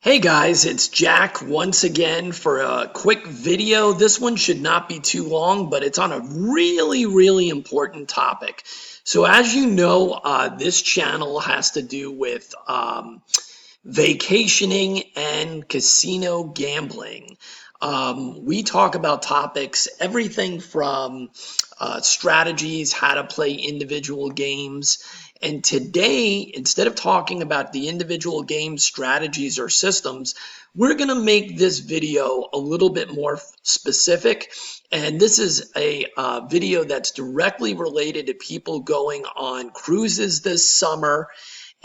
Hey guys, it's Jack once again for a quick video. This one should not be too long, but it's on a really important topic. So as you know, this channel has to do with vacationing and casino gambling. We talk about topics, everything from strategies, how to play individual games. And today, instead of talking about the individual game strategies or systems, we're going to make this video a little bit more specific. And this is a video that's directly related to people going on cruises this summer.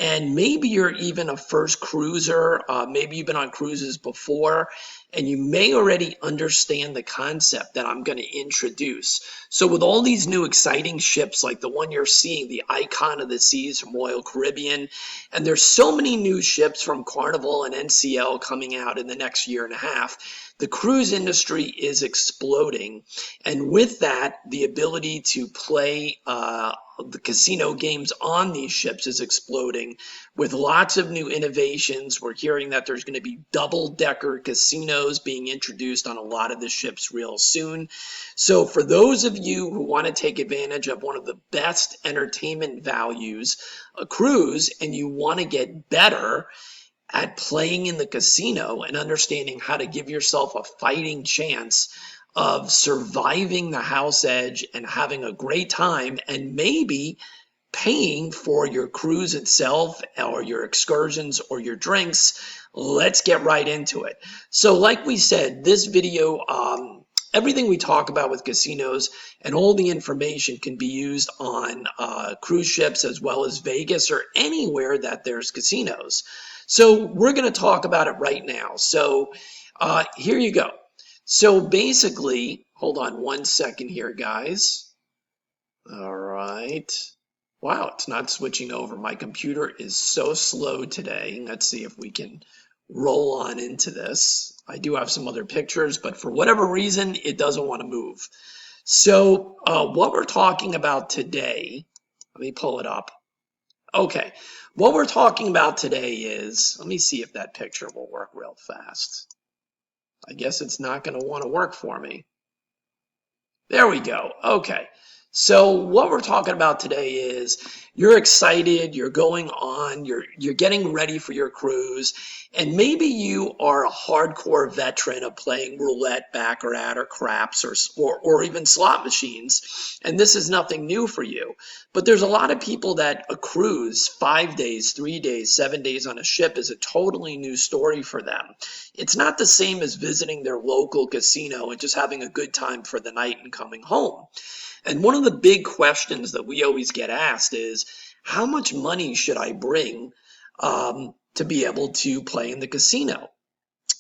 And maybe you're even a first cruiser, maybe you've been on cruises before, and you may already understand the concept that I'm going to introduce. So with all these new exciting ships like the one you're seeing, the Icon of the Seas from Royal Caribbean, and there's so many new ships from Carnival and NCL coming out in the next year and a half, the cruise industry is exploding. And with that, the ability to play the casino games on these ships is exploding with lots of new innovations. We're hearing that there's going to be double-decker casinos being introduced on a lot of the ships real soon. So for those of you who want to take advantage of one of the best entertainment values, a cruise, and you want to get better at playing in the casino and understanding how to give yourself a fighting chance of surviving the house edge and having a great time and maybe paying for your cruise itself or your excursions or your drinks, let's get right into it. So like we said, this video, everything we talk about with casinos and all the information can be used on cruise ships as well as Vegas or anywhere that there's casinos. So we're going to talk about it right now. So here you go. So basically, hold on one second here, guys. All right. Wow, it's not switching over. My computer is so slow today. Let's see if we can roll on into this. I do have some other pictures, but for whatever reason, it doesn't want to move. So what we're talking about today, let me pull it up. Okay, what we're talking about today is, let me see if that picture will work real fast. I guess it's not going to want to work for me. There we go. Okay. So what we're talking about today is you're excited, you're going on, you're getting ready for your cruise, and maybe you are a hardcore veteran of playing roulette, baccarat, or craps, or even slot machines, and this is nothing new for you. But there's a lot of people that a cruise, 5 days, 3 days, 7 days on a ship is a totally new story for them. It's not the same as visiting their local casino and just having a good time for the night and coming home. And one of the big questions that we always get asked is, how much money should I bring to be able to play in the casino?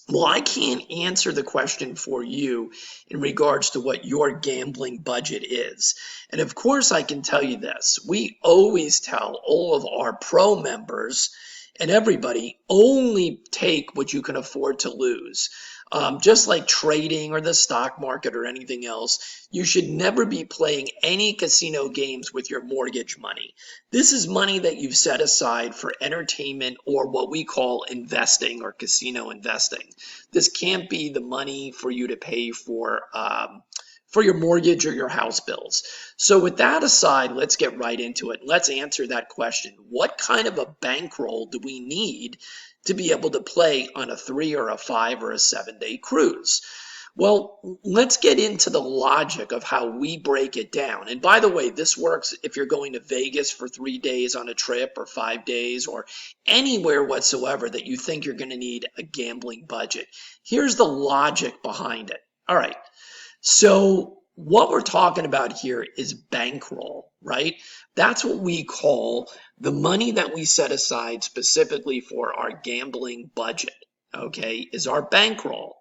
Well, I can't answer the question for you in regards to what your gambling budget is. And of course, I can tell you this. We always tell all of our pro members and everybody, only take what you can afford to lose. Just like trading or the stock market or anything else, you should never be playing any casino games with your mortgage money. This is money that you've set aside for entertainment or what we call investing or casino investing. This can't be the money for you to pay for your mortgage or your house bills. So with that aside, let's get right into it. Let's answer that question. What kind of a bankroll do we need to be able to play on a 3 or a 5 or a 7-day cruise? Well, let's get into the logic of how we break it down. And by the way, this works if you're going to Vegas for 3 days on a trip or 5 days or anywhere whatsoever that you think you're going to need a gambling budget. Here's the logic behind it. All right. So what we're talking about here is bankroll, right? That's what we call the money that we set aside specifically for our gambling budget, okay, is our bankroll.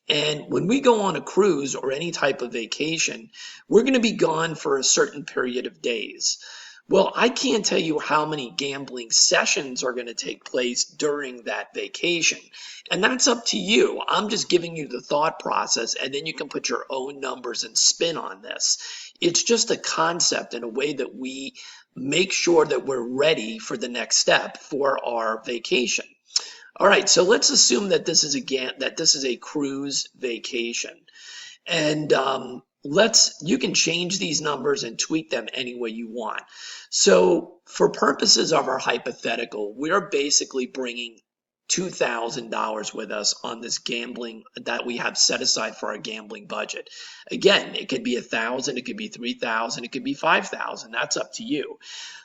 And when we go on a cruise or any type of vacation, we're going to be gone for a certain period of days. Well, I can't tell you how many gambling sessions are going to take place during that vacation. And that's up to you. I'm just giving you the thought process, and then you can put your own numbers and spin on this. It's just a concept and a way that we make sure that we're ready for the next step for our vacation. All right, so let's assume that this is a cruise vacation. And you can change these numbers and tweak them any way you want. So for purposes of our hypothetical, we're basically bringing $2,000 with us on this gambling that we have set aside for our gambling budget. Again, it could be 1,000, it could be 3,000, it could be 5,000. That's up to you.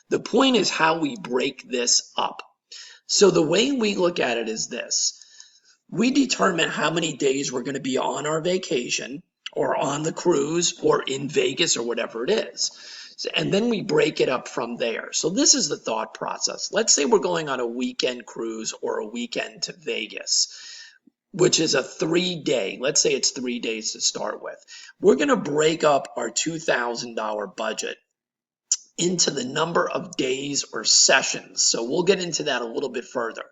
The point is how we break this up. So the way we look at it is this. We determine how many days we're going to be on our vacation or on the cruise or in Vegas or whatever it is. And then we break it up from there. So this is the thought process. Let's say we're going on a weekend cruise or a weekend to Vegas, which is a 3-day. Let's say it's 3 days to start with. We're going to break up our $2,000 budget into the number of days or sessions. So we'll get into that a little bit further.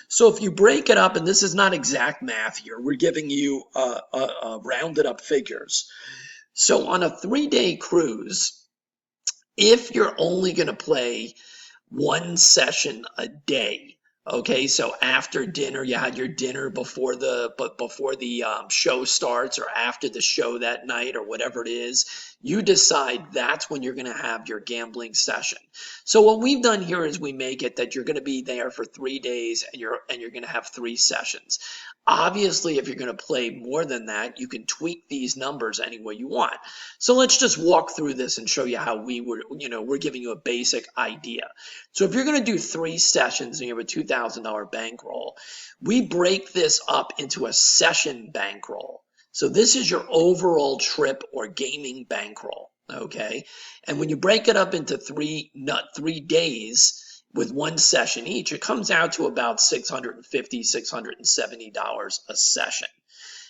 So if you break it up, and this is not exact math here, we're giving you rounded up figures. So on a 3-day cruise, if you're only going to play one session a day, okay, so after dinner, you had your dinner before the show starts, or after the show that night, or whatever it is, you decide that's when you're going to have your gambling session. So what we've done here is we make it that you're going to be there for 3 days, and you're going to have 3 sessions. Obviously, if you're going to play more than that, you can tweak these numbers any way you want. So let's just walk through this and show you how we're giving you a basic idea. So if you're going to do 3 sessions and you have a $2,000 bankroll, we break this up into a session bankroll. So this is your overall trip or gaming bankroll, okay? And when you break it up into 3 days, with 1 session each, it comes out to about $650, $670 a session.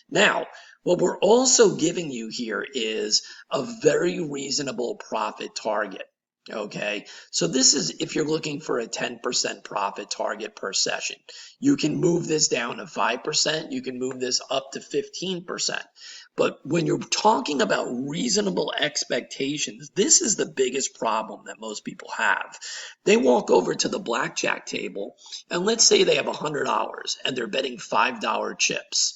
Now, what we're also giving you here is a very reasonable profit target. Okay, so this is if you're looking for a 10% profit target per session. You can move this down to 5%, you can move this up to 15%. But when you're talking about reasonable expectations, this is the biggest problem that most people have. They walk over to the blackjack table, and let's say they have $100 and they're betting $5 chips.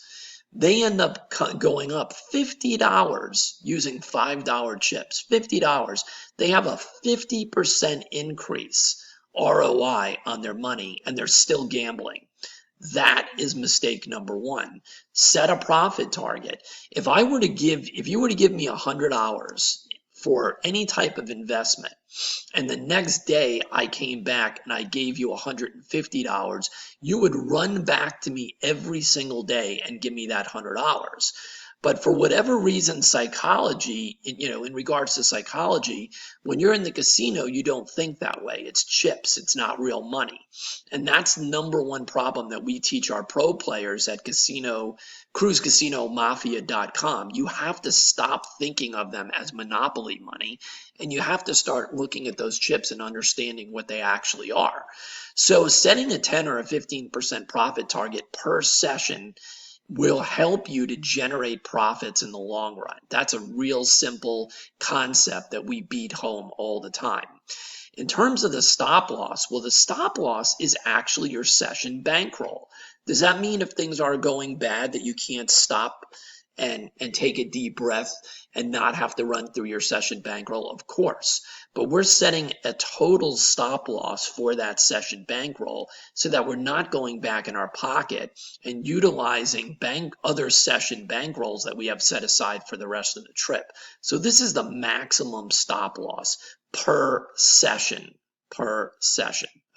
They end up going up $50 using $5 chips, $50. They have a 50% increase ROI on their money, and they're still gambling. That is mistake number 1. Set a profit target. If you were to give me $100 for any type of investment, and the next day I came back and I gave you $150, you would run back to me every single day and give me that $100. But for whatever reason, psychology, in regards to psychology, when you're in the casino, you don't think that way. It's chips. It's not real money. And that's number 1 problem that we teach our pro players at CruiseCasinoMafia.com. You have to stop thinking of them as monopoly money, and you have to start looking at those chips and understanding what they actually are. So setting a 10 or a 15% profit target per session will help you to generate profits in the long run. That's a real simple concept that we beat home all the time. In terms of the stop loss, well, the stop loss is actually your session bankroll. Does that mean if things are going bad that you can't stop and take a deep breath and not have to run through your session bankroll? Of course. But we're setting a total stop loss for that session bankroll so that we're not going back in our pocket and utilizing other session bankrolls that we have set aside for the rest of the trip. So this is the maximum stop loss per session.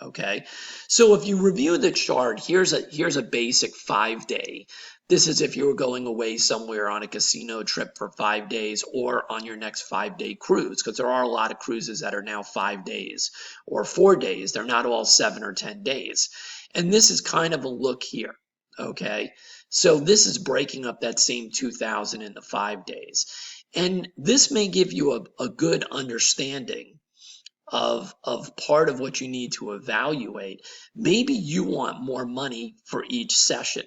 Okay, so if you review the chart, here's a basic 5-day. This is if you were going away somewhere on a casino trip for 5 days or on your next 5-day cruise, because there are a lot of cruises that are now 5 days or 4 days. They're not all 7 or 10 days. And this is kind of a look here. Okay, so this is breaking up that same 2,000 into 5 days. And this may give you a good understanding of part of what you need to evaluate. Maybe you want more money for each session.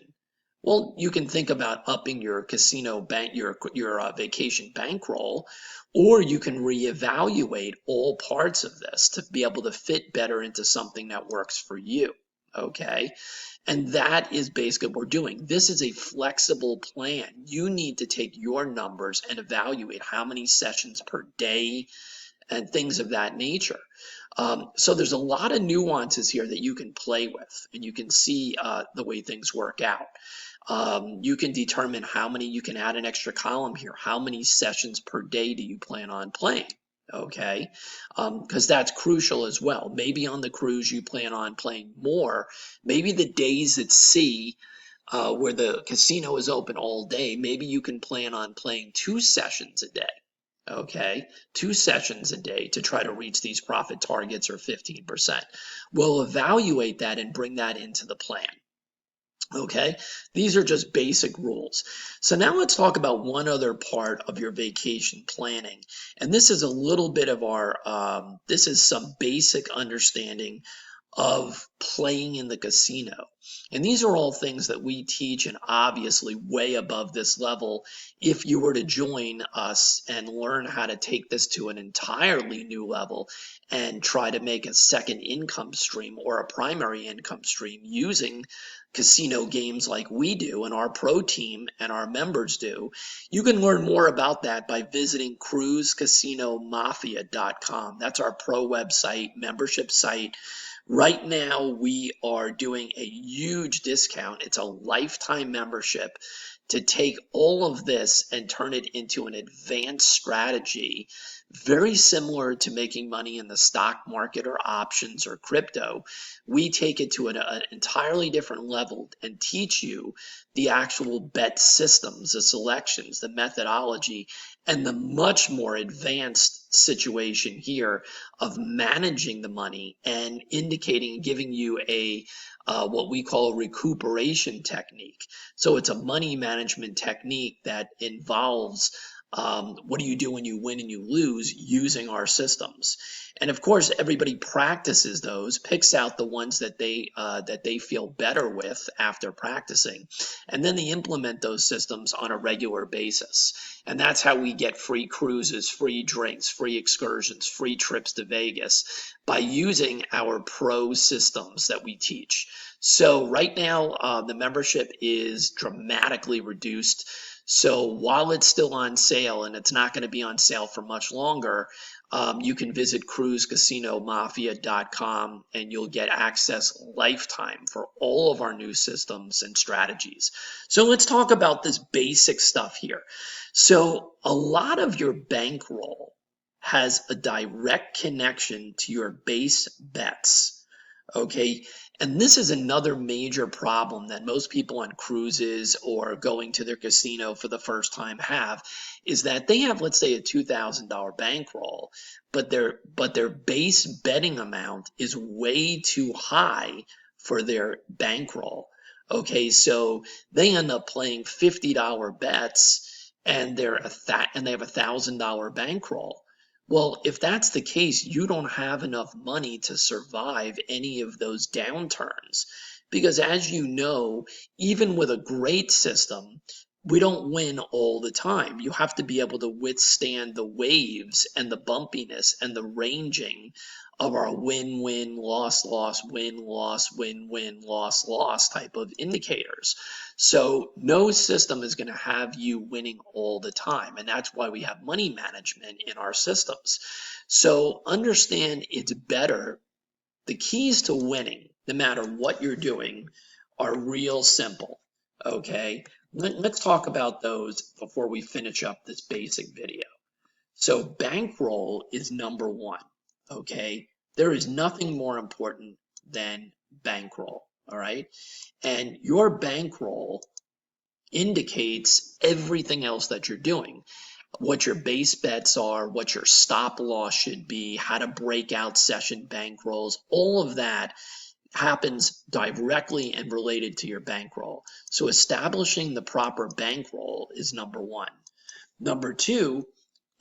Well, you can think about upping your casino bank, your vacation bankroll, or you can reevaluate all parts of this to be able to fit better into something that works for you. Okay. And that is basically what we're doing. This is a flexible plan. You need to take your numbers and evaluate how many sessions per day and things of that nature. So there's a lot of nuances here that you can play with, and you can see the way things work out. You can determine how many, you can add an extra column here. How many sessions per day do you plan on playing? Okay, because that's crucial as well. Maybe on the cruise you plan on playing more. Maybe the days at sea where the casino is open all day, maybe you can plan on playing 2 sessions a day. Okay, 2 sessions a day to try to reach these profit targets or 15%. We'll evaluate that and bring that into the plan. Okay, these are just basic rules. So now let's talk about one other part of your vacation planning. And this is a little bit of our, this is some basic understanding of playing in the casino. And these are all things that we teach, and obviously way above this level. If you were to join us and learn how to take this to an entirely new level and try to make a second income stream or a primary income stream using casino games like we do and our pro team and our members do, you can learn more about that by visiting CruiseCasinoMafia.com. That's our pro website, membership site. Right now, we are doing a huge discount. It's a lifetime membership to take all of this and turn it into an advanced strategy, very similar to making money in the stock market or options or crypto. We take it to an entirely different level and teach you the actual bet systems, the selections, the methodology, and the much more advanced situation here of managing the money and indicating, giving you a what we call a recuperation technique. So it's a money management technique that involves what do you do when you win and you lose using our systems. And of course, everybody practices those, picks out the ones that they feel better with after practicing, and then they implement those systems on a regular basis. And that's how we get free cruises, free drinks, free excursions, free trips to Vegas, by using our pro systems that we teach. So right now, the membership is dramatically reduced. So while it's still on sale, and it's not going to be on sale for much longer, you can visit CruiseCasinoMafia.com and you'll get access lifetime for all of our new systems and strategies. So let's talk about this basic stuff here. So a lot of your bankroll has a direct connection to your base bets. Okay, and this is another major problem that most people on cruises or going to their casino for the first time have, is that they have, let's say, a $2,000 bankroll, but their base betting amount is way too high for their bankroll. Okay, so they end up playing $50 bets and they have a $1,000 bankroll. Well, if that's the case, you don't have enough money to survive any of those downturns. Because as you know, even with a great system, we don't win all the time. You have to be able to withstand the waves and the bumpiness and the ranging of our win, win, loss, loss, win, loss, win, win, loss, loss type of indicators. So no system is going to have you winning all the time. And that's why we have money management in our systems. So understand it's better. The keys to winning, no matter what you're doing, are real simple. Okay, let's talk about those before we finish up this basic video. So bankroll is number one. Okay, there is nothing more important than bankroll. All right, and your bankroll indicates everything else that you're doing, what your base bets are, what your stop loss should be, how to break out session bankrolls. All of that happens directly and related to your bankroll. So establishing the proper bankroll is number one. Number two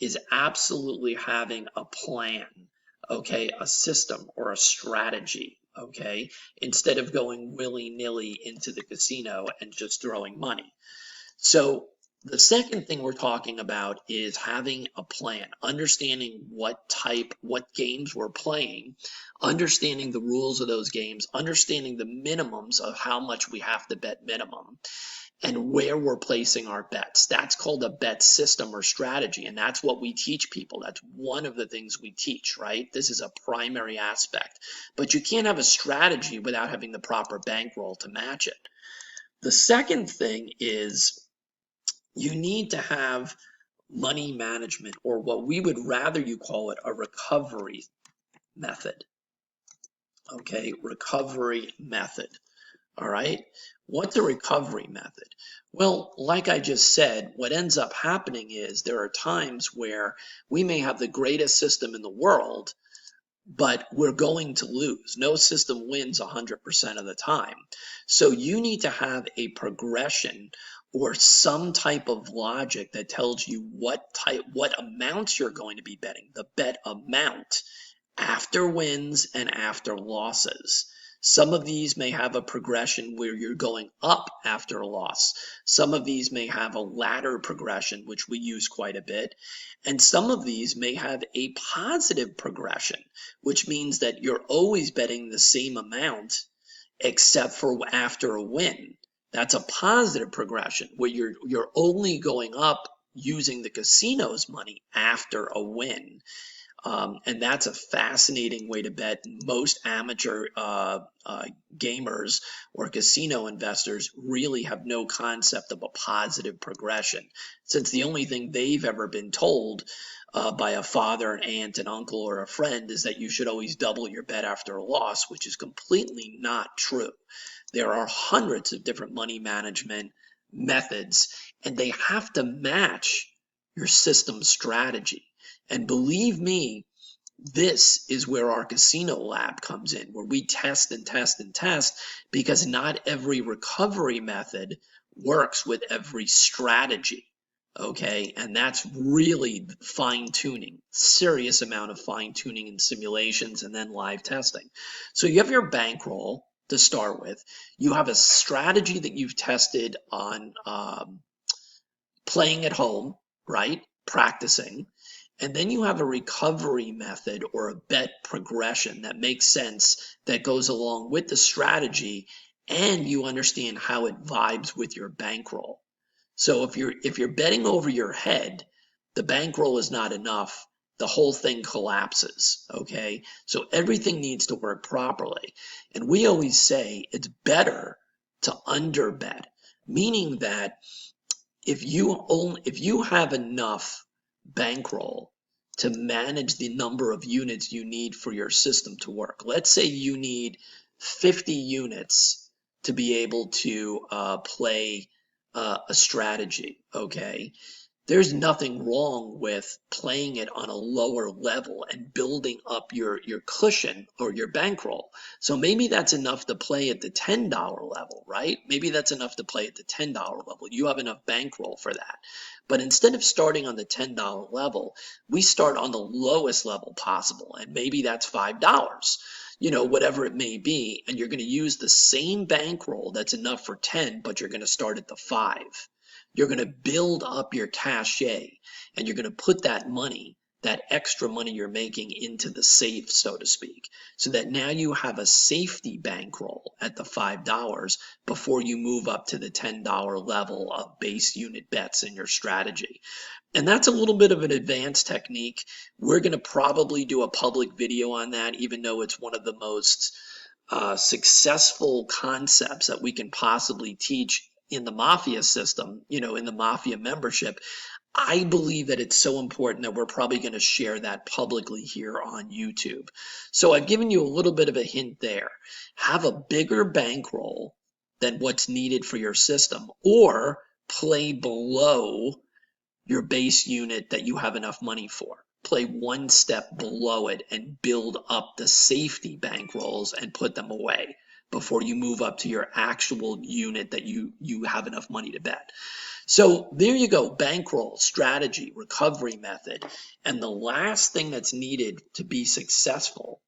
is absolutely having a plan, okay, a system or a strategy, okay, instead of going willy-nilly into the casino and just throwing money. So The second thing we're talking about is having a plan, understanding what games we're playing, understanding the rules of those games, understanding the minimums of how much we have to bet minimum, and where we're placing our bets. That's called a bet system or strategy, and that's what we teach people. That's one of the things we teach, right? This is a primary aspect. But you can't have a strategy without having the proper bankroll to match it. The second thing is you need to have money management, or what we would rather you call it, a recovery method. Okay, recovery method. All right. What's a recovery method? Well, like I just said, what ends up happening is there are times where we may have the greatest system in the world, but we're going to lose. No system wins 100% of the time. So you need to have a progression or some type of logic that tells you what amounts you're going to be betting, the bet amount after wins and after losses. Some of these may have a progression where you're going up after a loss. Some of these may have a ladder progression, which we use quite a bit. And some of these may have a positive progression, which means that you're always betting the same amount except for after a win. That's a positive progression where you're only going up using the casino's money after a win. And that's a fascinating way to bet. Most amateur gamers or casino investors really have no concept of a positive progression, since the only thing they've ever been told by a father, an aunt, an uncle, or a friend is that you should always double your bet after a loss, which is completely not true. There are hundreds of different money management methods, and they have to match your system strategy. And believe me, this is where our casino lab comes in, where we test and test and test, because not every recovery method works with every strategy. Okay, and that's really fine tuning, serious amount of fine tuning and simulations, and then live testing. So you have your bankroll to start with. You have a strategy that you've tested on playing at home, right? Practicing. And then you have a recovery method or a bet progression that makes sense, that goes along with the strategy, and you understand how it vibes with your bankroll. So if you're betting over your head, the bankroll is not enough. The whole thing collapses. Okay. So everything needs to work properly. And we always say it's better to underbet, meaning that if you have enough bankroll to manage the number of units you need for your system to work. Let's say you need 50 units to be able to play a strategy, okay? There's nothing wrong with playing it on a lower level and building up your cushion or your bankroll. So maybe that's enough to play at the $10 level, right? Maybe that's enough to play at the $10 level. You have enough bankroll for that. But instead of starting on the $10 level, we start on the lowest level possible, and maybe that's $5. Whatever it may be, and you're going to use the same bankroll that's enough for 10, but you're going to start at the 5. You're going to build up your cachet, and you're going to put that money, that extra money you're making, into the safe, so to speak, so that now you have a safety bankroll at the $5 before you move up to the $10 level of base unit bets in your strategy. And that's a little bit of an advanced technique. We're going to probably do a public video on that, even though it's one of the most successful concepts that we can possibly teach in the mafia system, in the mafia membership. I believe that it's so important that we're probably going to share that publicly here on YouTube. So I've given you a little bit of a hint there. Have a bigger bankroll than what's needed for your system, or play below your base unit that you have enough money for. Play one step below it and build up the safety bankrolls and put them away before you move up to your actual unit that you have enough money to bet. So there you go, bankroll, strategy, recovery method. And the last thing that's needed to be successful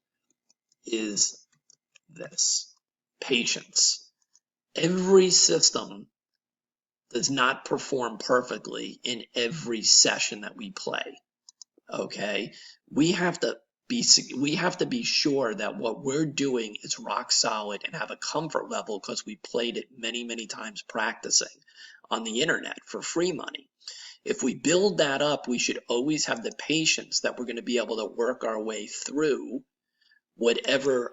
is this: patience. Every system does not perform perfectly in every session that we play. Okay, we have to be sure that what we're doing is rock solid and have a comfort level because we played it many times practicing on the internet for free money. If we build that up, we should always have the patience that we're going to be able to work our way through whatever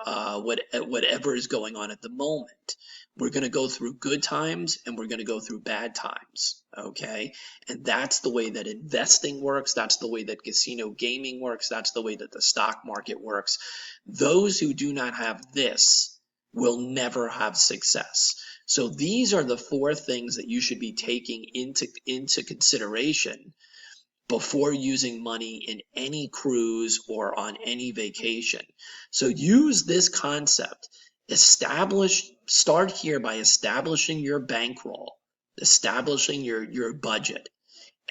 is going on at the moment. We're going to go through good times and we're going to go through bad times. Okay, and that's the way that investing works. That's the way that casino gaming works. That's the way that the stock market works. Those who do not have this will never have success. So these are the 4 things that you should be taking into consideration before using money in any cruise or on any vacation. So use this concept. Start here by establishing your bankroll, establishing your budget,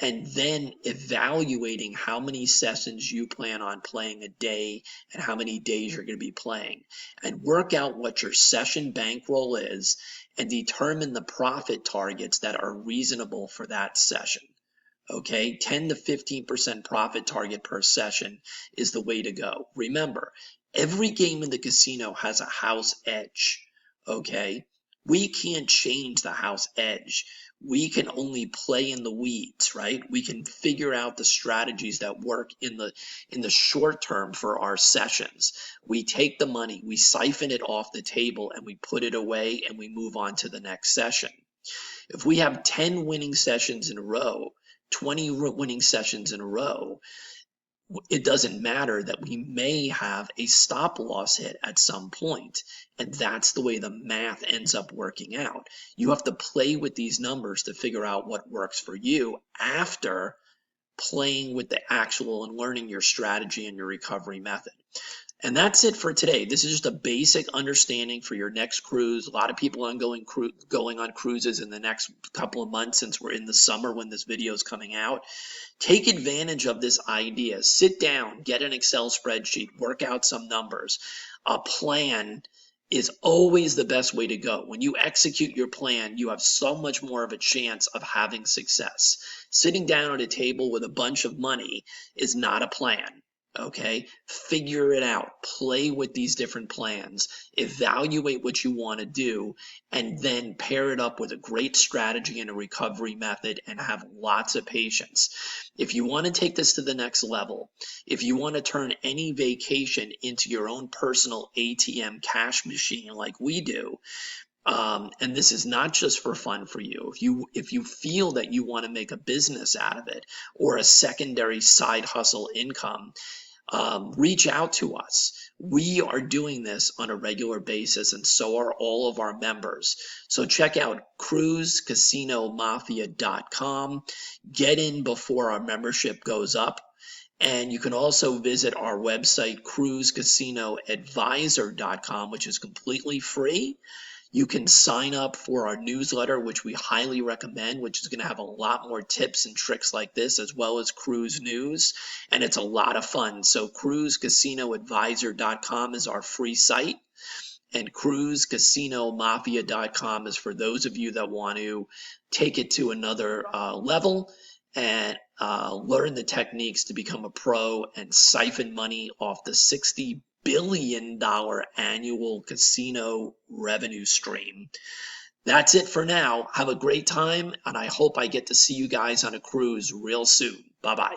and then evaluating how many sessions you plan on playing a day and how many days you're going to be playing, and work out what your session bankroll is and determine the profit targets that are reasonable for that session. Okay, 10 to 15% profit target per session is the way to go. Remember, every game in the casino has a house edge. Okay, we can't change the house edge. We can only play in the weeds, right? We can figure out the strategies that work in the short term for our sessions. We take the money, we siphon it off the table, and we put it away, and we move on to the next session. If we have 10 winning sessions in a row, 20 winning sessions in a row, it doesn't matter that we may have a stop loss hit at some point, and that's the way the math ends up working out. You have to play with these numbers to figure out what works for you after playing with the actual and learning your strategy and your recovery method. And that's it for today. This is just a basic understanding for your next cruise. A lot of people are going on cruises in the next couple of months since we're in the summer when this video is coming out. Take advantage of this idea. Sit down, get an Excel spreadsheet, work out some numbers. A plan is always the best way to go. When you execute your plan, you have so much more of a chance of having success. Sitting down at a table with a bunch of money is not a plan. Okay, figure it out, play with these different plans, evaluate what you want to do, and then pair it up with a great strategy and a recovery method and have lots of patience. If you want to take this to the next level, if you want to turn any vacation into your own personal ATM cash machine like we do, and this is not just for fun for you. If you feel that you want to make a business out of it or a secondary side hustle income, reach out to us. We are doing this on a regular basis, and so are all of our members. So check out CruiseCasinoMafia.com. Get in before our membership goes up. And you can also visit our website, CruiseCasinoAdvisor.com, which is completely free. You can sign up for our newsletter, which we highly recommend, which is going to have a lot more tips and tricks like this, as well as cruise news, and it's a lot of fun. So CruiseCasinoAdvisor.com is our free site, and CruiseCasinoMafia.com is for those of you that want to take it to another level and learn the techniques to become a pro and siphon money off the $60 billion annual casino revenue stream. That's it for now. Have a great time, and I hope I get to see you guys on a cruise real soon. Bye-bye.